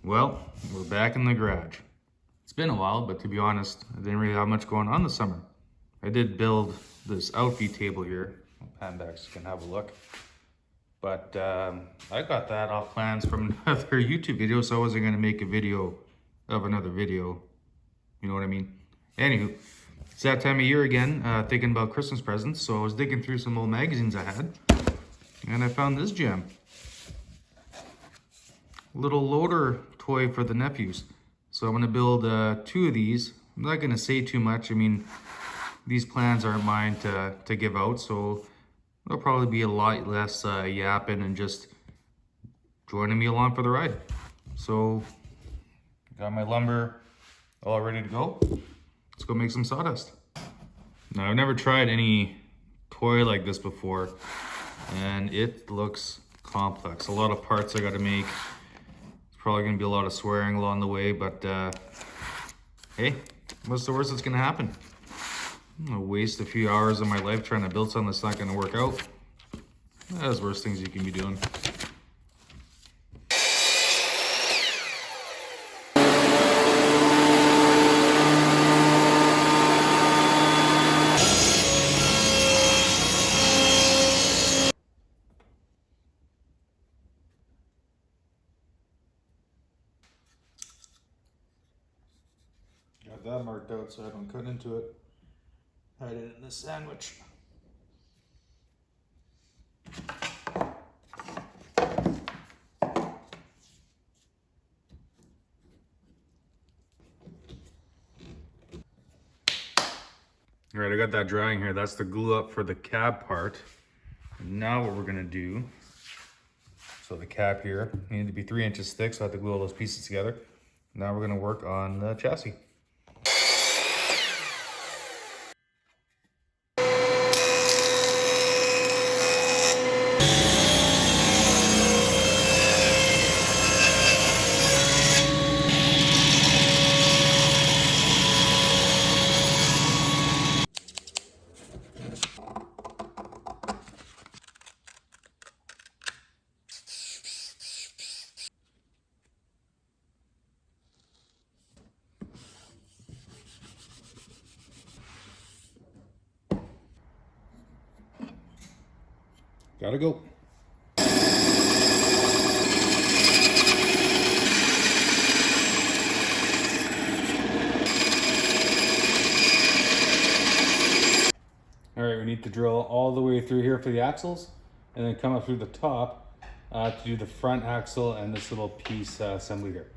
Well, we're back in the garage. It's been a while, but to be honest, I didn't really have much going on this summer. I did build this outfeed table here. I'll pan back so you can have a look. But I got that off plans from another YouTube video, so I wasn't gonna make a video of another video. You know what I mean? Anywho, it's that time of year again, thinking about Christmas presents. So I was digging through some old magazines I had, and I found this gem. Little loader toy for the nephews. So I'm gonna build 2 of these. I'm not gonna say too much. I mean, these plans aren't mine to give out, so there'll probably be a lot less yapping and just joining me along for the ride. So, got my lumber all ready to go. Let's go make some sawdust. Now, I've never tried any toy like this before, and it looks complex. A lot of parts I gotta make. Probably gonna be a lot of swearing along the way, but hey, what's the worst that's gonna happen? I'm gonna waste a few hours of my life trying to build something that's not gonna work out. That's worse things you can be doing. Got that marked out so I don't cut into it. Hide it in this sandwich. All right, I got that drying here. That's the glue up for the cab part. And now what we're gonna do, so the cab here needed to be 3 inches thick, so I have to glue all those pieces together. Now we're gonna work on the chassis. Gotta go. All right, we need to drill all the way through here for the axles and then come up through the top to do the front axle and this little piece assembly here.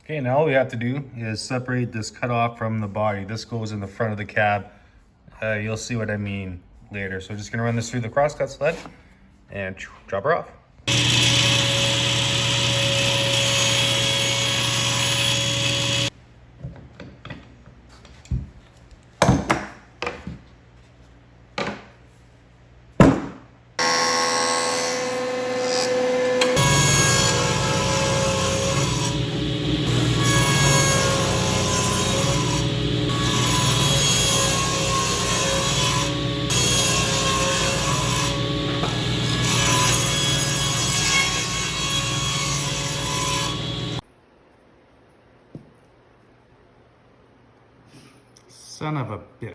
Okay, now all we have to do is separate this cutoff from the body. This goes in the front of the cab. You'll see what I mean later. So just gonna run this through the crosscut sled and drop her off. Son of a bitch.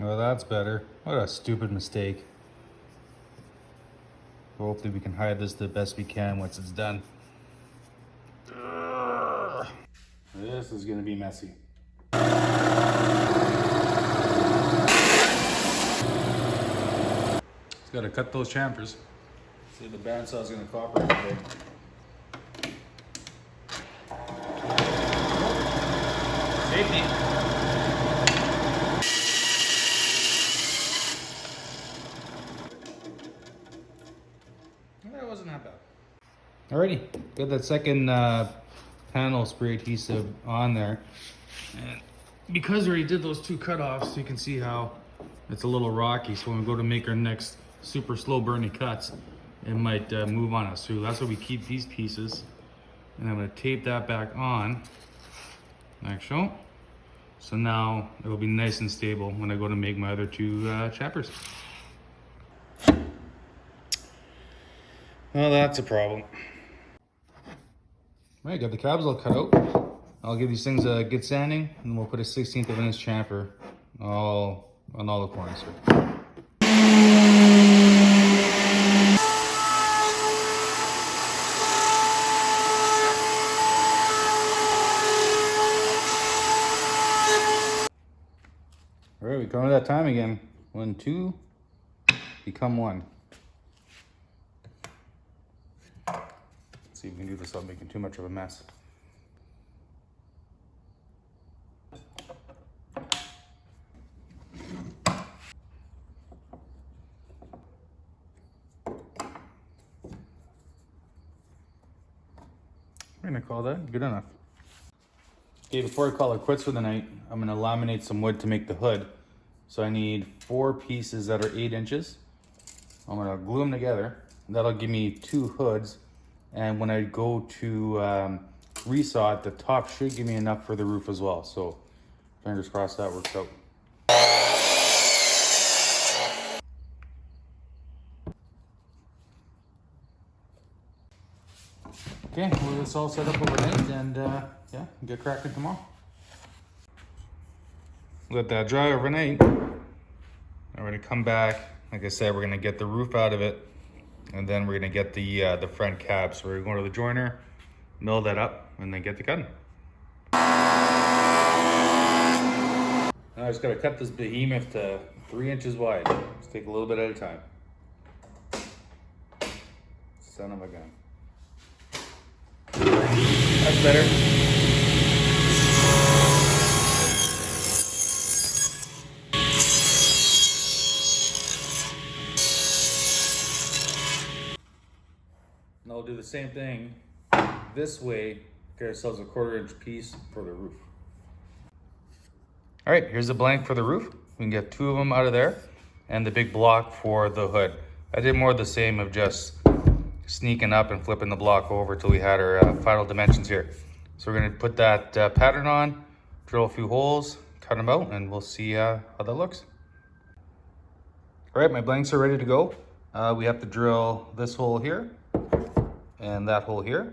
Oh, that's better. What a stupid mistake. Hopefully we can hide this the best we can once it's done. Ugh. This is gonna be messy. Just gotta cut those chamfers. See, the bandsaw is gonna cooperate today. Safety. That wasn't that bad. Alrighty, got that second panel spray adhesive on there. And because we already did those two cutoffs, you can see how it's a little rocky. So when we go to make our next super slow burning cuts, it might move on us. So that's why we keep these pieces. And I'm gonna tape that back on, like so. So now it will be nice and stable when I go to make my other two chappers. Well, that's a problem. All right, got the cabs all cut out. I'll give these things a good sanding, and we'll put a 1/16 of an inch chamfer on all the corners here. All right, we come to that time again when two become one. Let's see if we can do this without making too much of a mess. We're gonna call that good enough. Okay, before I call it quits for the night, I'm gonna laminate some wood to make the hood. So I need 4 pieces that are 8 inches. I'm gonna glue them together. That'll give me 2 hoods. And when I go to resaw it, the top should give me enough for the roof as well. So fingers crossed that works out. Okay, well, it's all set up overnight, and yeah, get cracking tomorrow. Let that dry overnight. We're gonna come back. Like I said, we're gonna get the roof out of it, and then we're gonna get the front cab. So we're going to the joiner, mill that up, and then get the cutting. Now I just gotta cut this behemoth to 3 inches wide. Just take a little bit at a time. Son of a gun. That's better. And I'll do the same thing this way, get ourselves a 1/4 inch piece for the roof. All right, here's the blank for the roof. We can get 2 of them out of there, and the big block for the hood. I did more of the same of just sneaking up and flipping the block over till we had our final dimensions here. So we're gonna put that pattern on, drill a few holes, cut them out, and we'll see how that looks. All right, my blanks are ready to go. We have to drill this hole here and that hole here.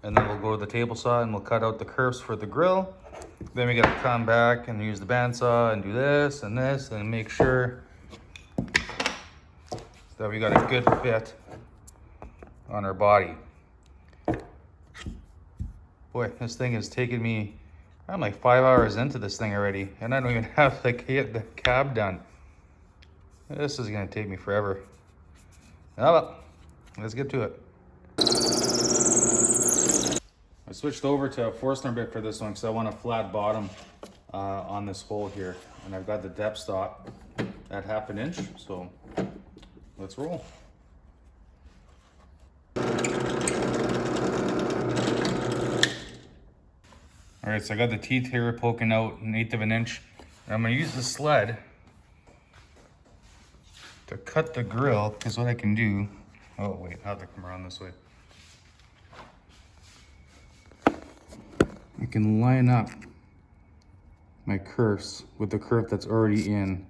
And then we'll go to the table saw and we'll cut out the curves for the grill. Then we gotta come back and use the bandsaw and do this and make sure that we got a good fit on our body. Boy, this thing has taken me, I'm like 5 hours into this thing already, and I don't even have the cab done. This is gonna take me forever. Oh well, let's get to it. I switched over to a Forstner bit for this one because I want a flat bottom on this hole here. And I've got the depth stop at 1/2 inch, so let's roll. All right, so I got the teeth here poking out 1/8 inch. And I'm gonna use the sled to cut the grill, because what I can do, oh wait, I have to come around this way. I can line up my curves with the curve that's already in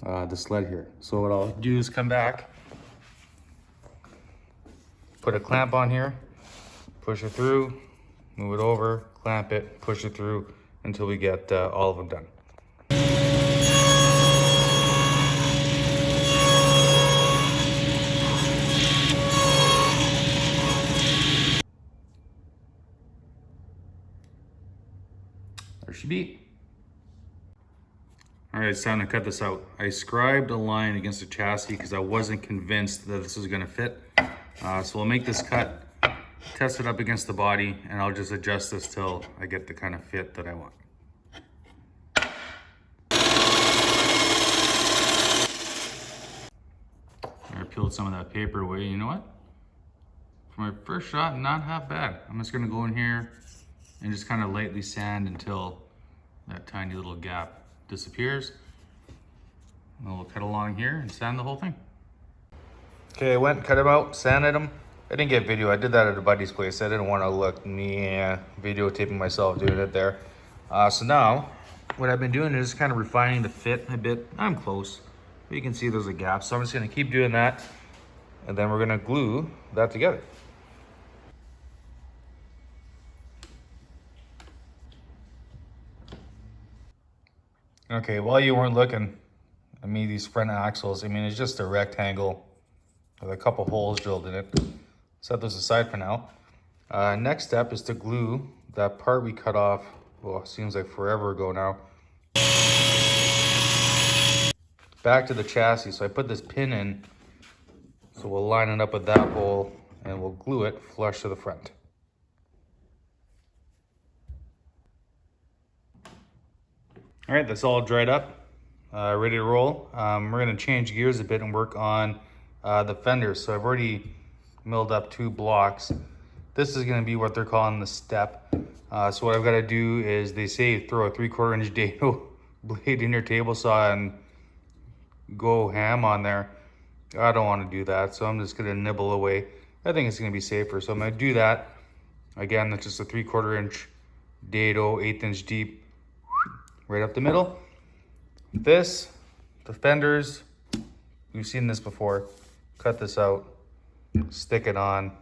the sled here. So what I'll do is come back, put a clamp on here, push it through, move it over, clamp it, push it through until we get all of them done. There she be. All right, it's time to cut this out. I scribed a line against the chassis because I wasn't convinced that this was gonna fit. So we'll make this cut, test it up against the body, and I'll just adjust this till I get the kind of fit that I want. I peeled some of that paper away. You know what? for my first shot, not half bad. I'm just gonna go in here and just kind of lightly sand until that tiny little gap disappears. And we'll cut along here and sand the whole thing. Okay, I went and cut them out, sanded them. I didn't get video. I did that at a buddy's place. I didn't want to look videotaping myself doing it there. So now, what I've been doing is kind of refining the fit a bit. I'm close. But you can see there's a gap. So I'm just going to keep doing that. And then we're going to glue that together. Okay, while you weren't looking, I made these front axles. I mean, it's just a rectangle with a couple holes drilled in it. Set those aside for now. Next step is to glue that part we cut off, well, it seems like forever ago now, back to the chassis. So I put this pin in, so we'll line it up with that hole and we'll glue it flush to the front. All right, that's all dried up, ready to roll. We're gonna change gears a bit and work on the fenders. So I've already milled up 2 blocks. This is gonna be what they're calling the step. So what I've gotta do is, they say throw a 3/4 inch dado blade in your table saw and go ham on there. I don't wanna do that, so I'm just gonna nibble away. I think it's gonna be safer, so I'm gonna do that. Again, that's just a 3/4 inch dado, 1/8 inch deep, right up the middle. This, the fenders, we've seen this before. Cut this out, stick it on,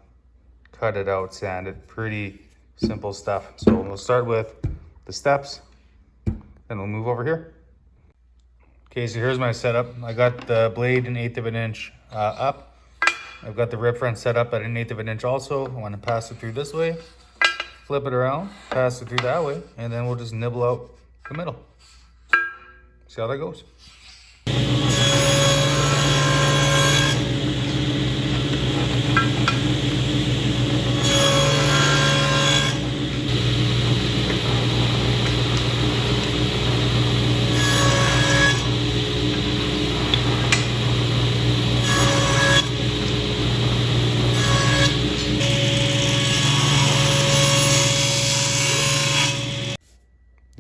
cut it out, sand it. Pretty simple stuff. So we'll start with the steps, then we'll move over here. Okay, so here's my setup. I got the blade an 1/8 of an inch up. I've got the rib front set up at an 1/8 of an inch also. I want to pass it through this way, flip it around, pass it through that way, and then we'll just nibble out the middle. See how that goes.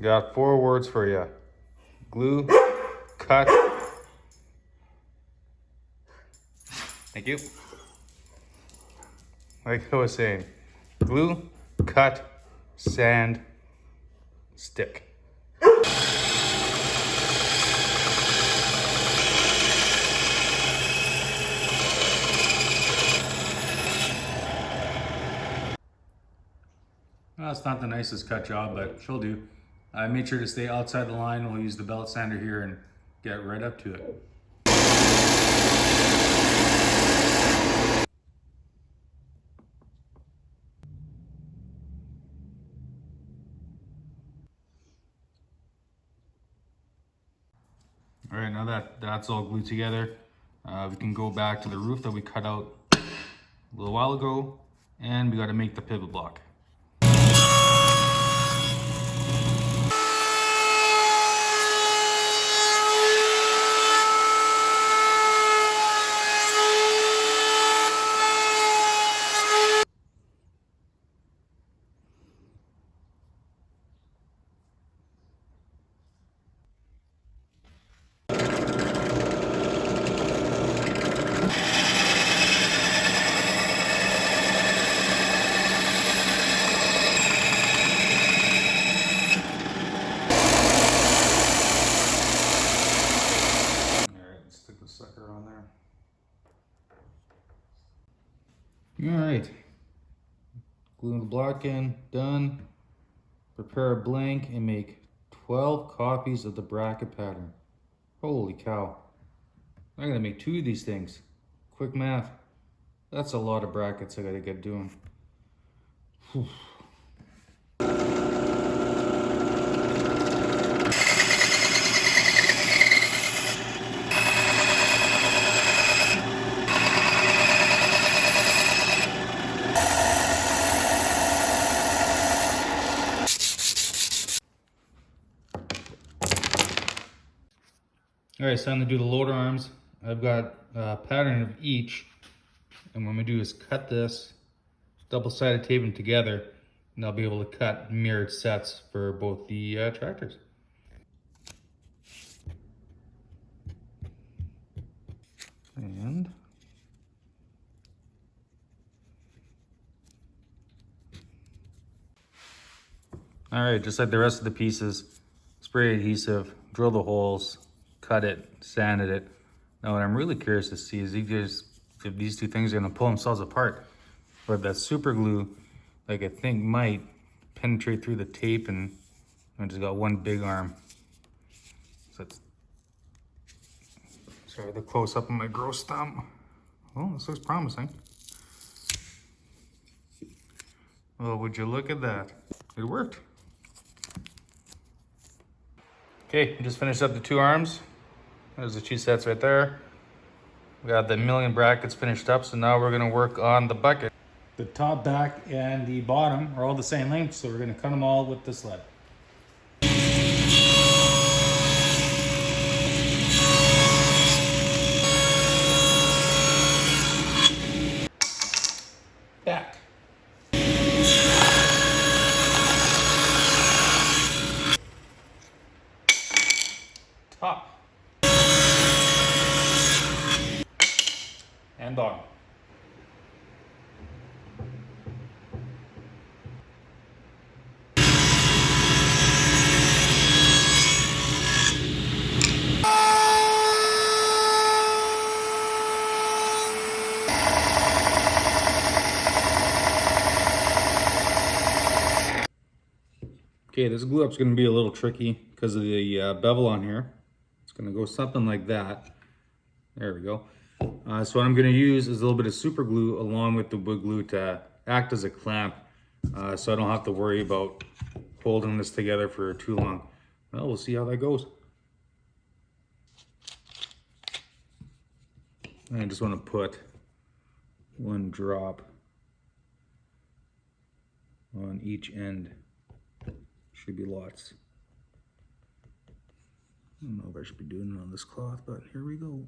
Got 4 words for you. Glue, cut. Thank you. Like I was saying, glue, cut, sand, stick. Well, it's not the nicest cut job, but she'll do. I made sure to stay outside the line. We'll use the belt sander here and get right up to it. All right, now that's all glued together, we can go back to the roof that we cut out a little while ago, and we got to make the pivot block. All right, glue the block in, done. Prepare a blank and make 12 copies of the bracket pattern. Holy cow. I'm gonna make 2 of these things. Quick math. That's a lot of brackets I gotta get doing. Whew. All right, it's time to do the loader arms. I've got a pattern of each, and what I'm gonna do is cut this double-sided tape them together, and I'll be able to cut mirrored sets for both the tractors. And all right, just like the rest of the pieces, spray adhesive, drill the holes, cut it, sanded it. Now what I'm really curious to see is if these two things are gonna pull themselves apart. But that super glue, like I think might penetrate through the tape, and I just got one big arm. So it's, sorry, the close up on my gross thumb. Oh, this looks promising. Well, would you look at that? It worked. Okay, just finished up the two arms. There's the two sets right there. We got the million brackets finished up, so now we're gonna work on the bucket. The top, back, and the bottom are all the same length, so we're gonna cut them all with the sled. Back. Top. And bottom. Okay, this glue up's gonna be a little tricky because of the bevel on here. It's gonna go something like that. There we go. So what I'm gonna use is a little bit of super glue along with the wood glue to act as a clamp, so I don't have to worry about holding this together for too long. Well, we'll see how that goes. And I just wanna put one drop on each end. Should be lots. I don't know if I should be doing it on this cloth, but here we go.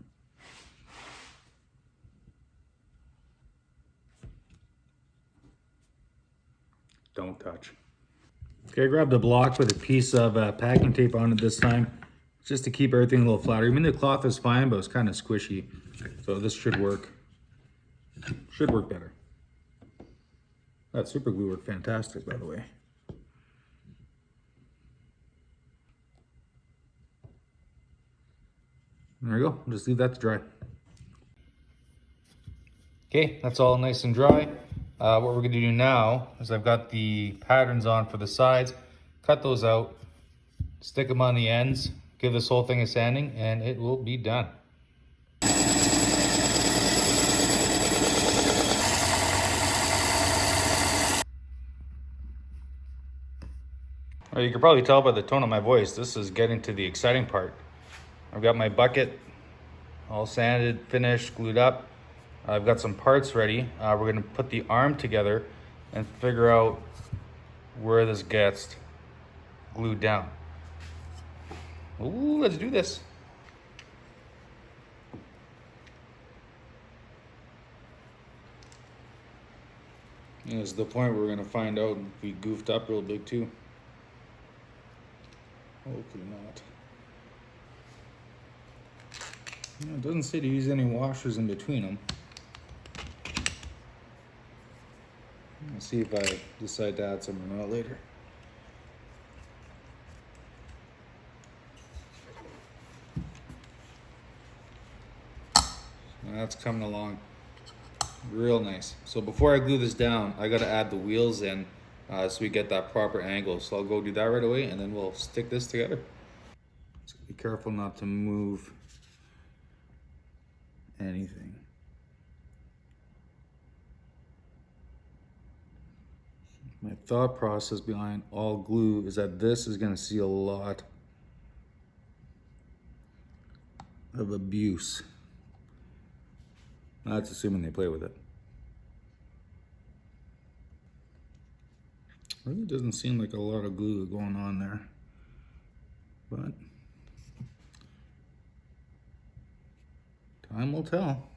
Don't touch. Okay, I grabbed a block with a piece of packing tape on it this time, just to keep everything a little flatter. I mean, the cloth is fine, but it's kind of squishy. So this should work. Should work better. That super glue worked fantastic, by the way. There we go, just leave that to dry. Okay, that's all nice and dry. What we're gonna do now is I've got the patterns on for the sides, cut those out, stick them on the ends, give this whole thing a sanding, and it will be done. Well, you can probably tell by the tone of my voice, this is getting to the exciting part. I've got my bucket all sanded, finished, glued up. I've got some parts ready. We're gonna put the arm together and figure out where this gets glued down. Ooh, let's do this. And it's the point where we're gonna find out if we goofed up real big too. Hopefully not. It doesn't say to use any washers in between them. Let's see if I decide to add some or not later. That's coming along real nice. So before I glue this down, I gotta add the wheels in so we get that proper angle. So I'll go do that right away and then we'll stick this together. So be careful not to move anything. My thought process behind all glue is that this is going to see a lot of abuse. That's assuming they play with it. Really doesn't seem like a lot of glue going on there, but time will tell.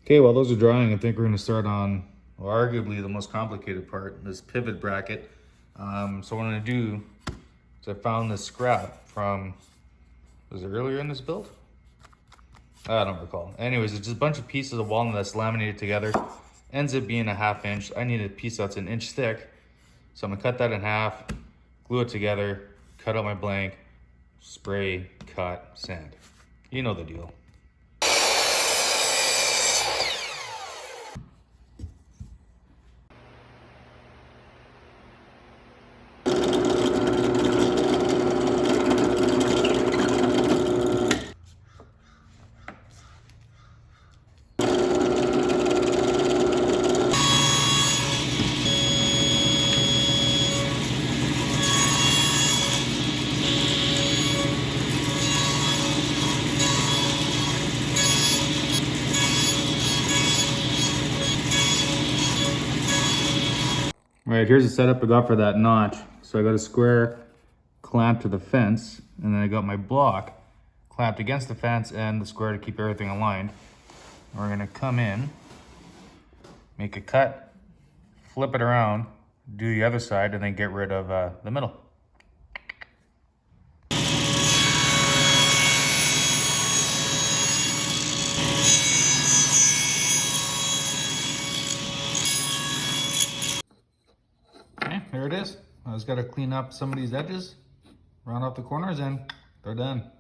Okay, while those are drying, I think we're going to start on well, arguably the most complicated part, this pivot bracket. So what I'm gonna do is I found this scrap from, was it earlier in this build? I don't recall. Anyways, it's just a bunch of pieces of walnut that's laminated together. Ends up being a 1/2 inch. I need a piece that's an inch thick. So I'm gonna cut that in half, glue it together, cut out my blank, spray, cut, sand. You know the deal. All right, here's the setup I got for that notch. So I got a square clamped to the fence, and then I got my block clamped against the fence and the square to keep everything aligned. We're gonna come in, make a cut, flip it around, do the other side, and then get rid of the middle. Okay, here it is. I just gotta clean up some of these edges, round off the corners, and they're done.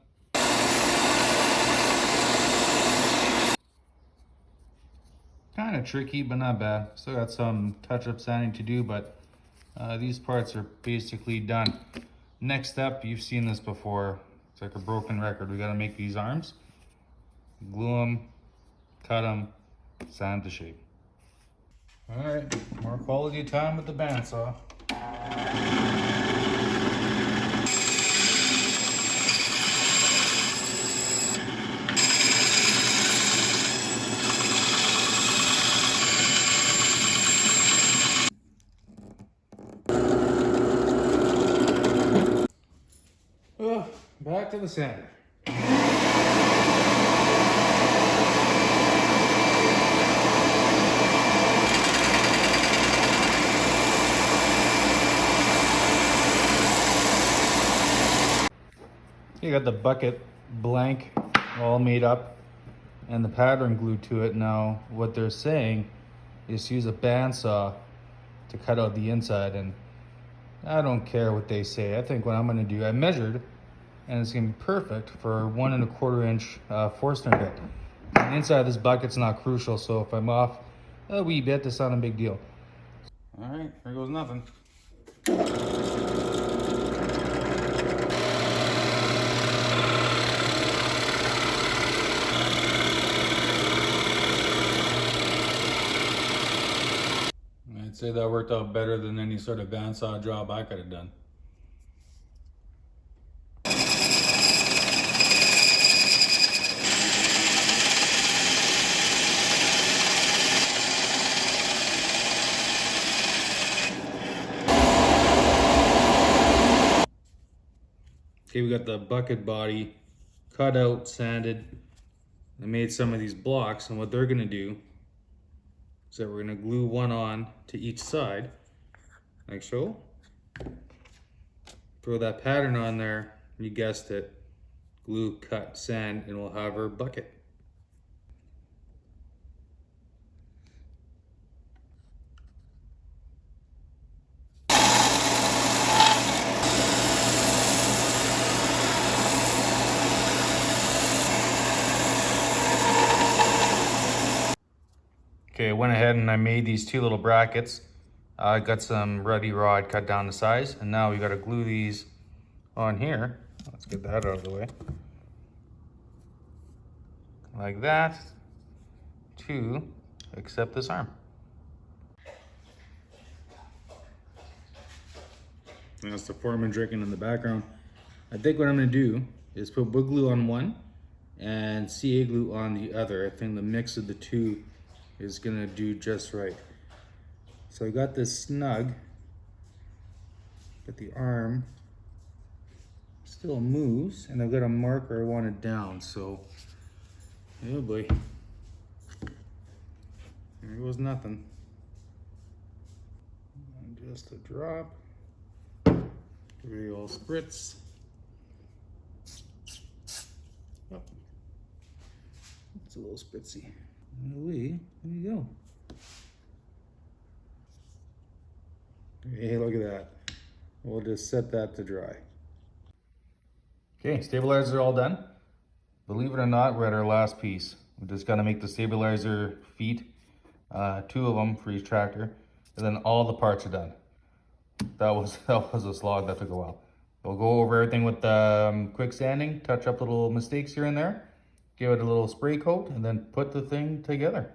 Kind of tricky, but not bad. Still got some touch-up sanding to do, but these parts are basically done. Next step, you've seen this before. It's like a broken record. We gotta make these arms, glue them, cut them, sand to shape. All right, more quality time with the bandsaw. Oh, back to the sander. You got the bucket blank all made up and the pattern glued to it. Now what they're saying is to use a bandsaw to cut out the inside, and I don't care what they say. I think what I'm gonna do, I measured, and it's gonna be perfect for 1 1/4 inch Forstner bit. And the inside of this bucket's not crucial, so if I'm off a wee bit, that's not a big deal. All right, here goes nothing. I'd say that worked out better than any sort of bandsaw job I could have done. Okay, we got the bucket body cut out, sanded. I made some of these blocks, and what they're gonna do is that we're gonna glue one on to each side, like so. Throw that pattern on there, you guessed it, glue, cut, sand, and we'll have our bucket. Okay, I went ahead and I made these 2 little brackets. I got some ruddy rod cut down to size, and now we got to glue these on here. Let's get that out of the way. Like that, to accept this arm. And that's the foreman drinking in the background. I think what I'm gonna do is put wood glue on one and CA glue on the other. I think the mix of the two is gonna do just right. So I got this snug, but the arm still moves, and I've got a marker I want it down, so, oh boy. There goes nothing. Just a drop. Real spritz. Oh, it's a little spritzy. There you go. Hey, look at that. We'll just set that to dry. Okay, stabilizers are all done. Believe it or not, we're at our last piece. We just got to make the stabilizer feet, 2 of them for each tractor, and then all the parts are done. That was a slog. That took a while. We'll go over everything with quick sanding, touch up little mistakes here and there, give it a little spray coat, and then put the thing together.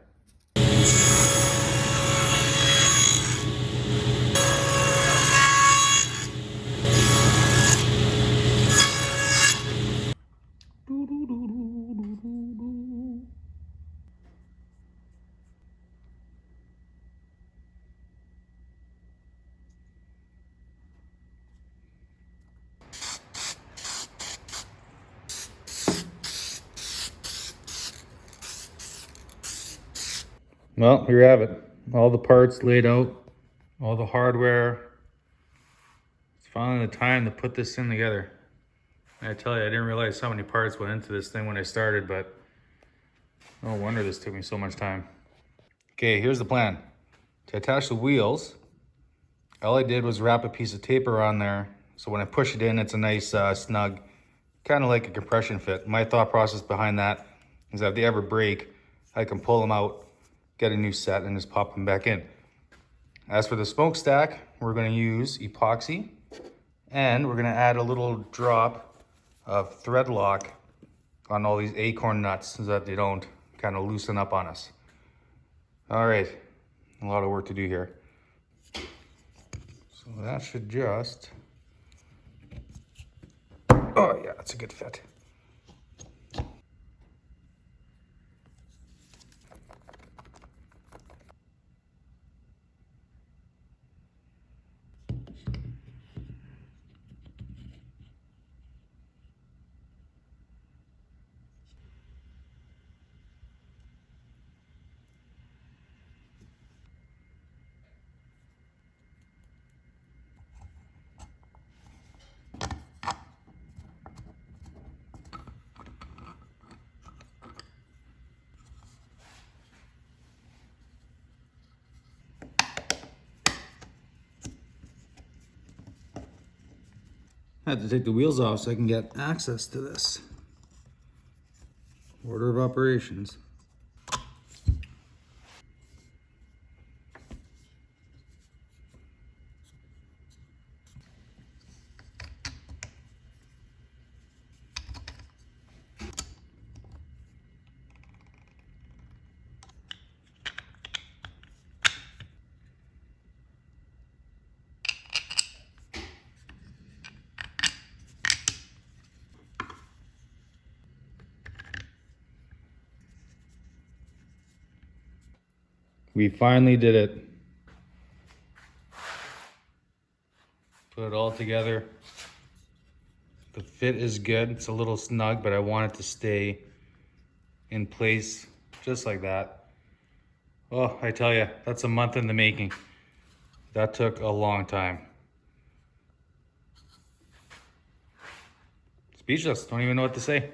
Well, here you have it. All the parts laid out, all the hardware. It's finally the time to put this thing together. And I tell you, I didn't realize how many parts went into this thing when I started, but no wonder this took me so much time. Okay, here's the plan. To attach the wheels, all I did was wrap a piece of tape around there, so when I push it in, it's a nice snug, kind of like a compression fit. My thought process behind that is that if they ever break, I can pull them out, get a new set, and just pop them back in. As for the smokestack, we're going to use epoxy, and we're going to add a little drop of thread lock on all these acorn nuts so that they don't kind of loosen up on us. All right, a lot of work to do here. So that should just, oh yeah, that's a good fit. I had to take the wheels off so I can get access to this. Order of operations. We finally did it. Put it all together. The fit is good. It's a little snug, but I want it to stay in place just like that. Oh, I tell you, that's a month in the making. That took a long time. Speechless, don't even know what to say.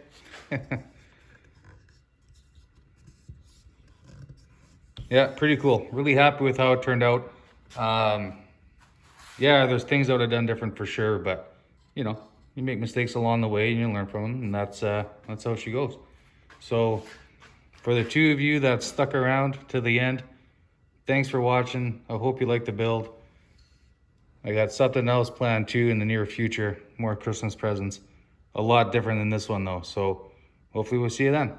Yeah, pretty cool. Really happy with how it turned out. Yeah, there's things I would have done different for sure, but you know, you make mistakes along the way and you learn from them, and that's how she goes. So for the 2 of you that stuck around to the end, thanks for watching. I hope you liked the build. I got something else planned too in the near future, more Christmas presents. A lot different than this one though, so hopefully we'll see you then.